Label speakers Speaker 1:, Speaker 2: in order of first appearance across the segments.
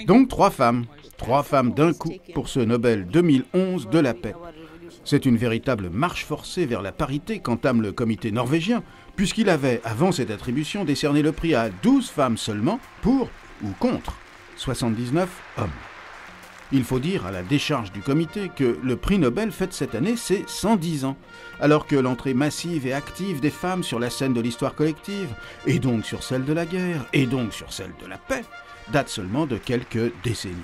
Speaker 1: Donc 3 femmes d'un coup pour ce Nobel 2011 de la paix. C'est une véritable marche forcée vers la parité qu'entame le comité norvégien, puisqu'il avait, avant cette attribution, décerné le prix à 12 femmes seulement, pour ou contre 79 hommes. Il faut dire, à la décharge du comité, que le prix Nobel fête cette année ses 110 ans, alors que l'entrée massive et active des femmes sur la scène de l'histoire collective, et donc sur celle de la guerre, et donc sur celle de la paix, date seulement de quelques décennies.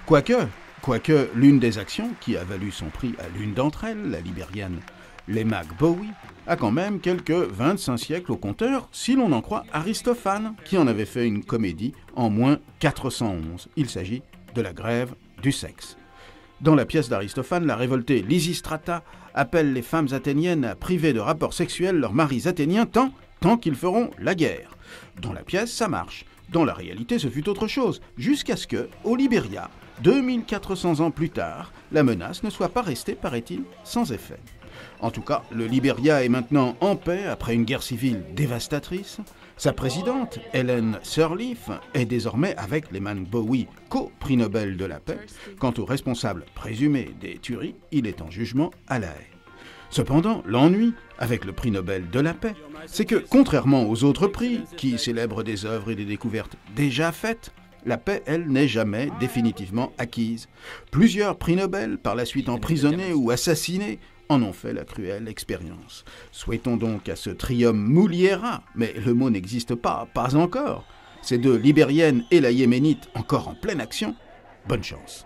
Speaker 1: Quoique l'une des actions qui a valu son prix à l'une d'entre elles, la libérienne Leymah Gbowee, a quand même quelques 25 siècles au compteur, si l'on en croit Aristophane, qui en avait fait une comédie en moins 411. Il s'agit de la grève du sexe. Dans la pièce d'Aristophane, la révoltée Lysistrata appelle les femmes athéniennes à priver de rapports sexuels leurs maris athéniens tant qu'ils feront la guerre. Dans la pièce, ça marche. Dans la réalité, ce fut autre chose, jusqu'à ce que, au Libéria, 2400 ans plus tard, la menace ne soit pas restée, paraît-il, sans effet. En tout cas, le Libéria est maintenant en paix après une guerre civile dévastatrice. Sa présidente, Helen Sirleaf, est désormais avec Leymah Gbowee, co-prix Nobel de la paix. Quant au responsable présumé des tueries, il est en jugement à La Haye. Cependant, l'ennui, avec le prix Nobel de la paix, c'est que, contrairement aux autres prix, qui célèbrent des œuvres et des découvertes déjà faites, la paix, elle, n'est jamais définitivement acquise. Plusieurs prix Nobel, par la suite emprisonnés ou assassinés, en ont fait la cruelle expérience. Souhaitons donc à ce trium Mouliera, mais le mot n'existe pas encore, ces deux libériennes et la yéménite encore en pleine action, bonne chance.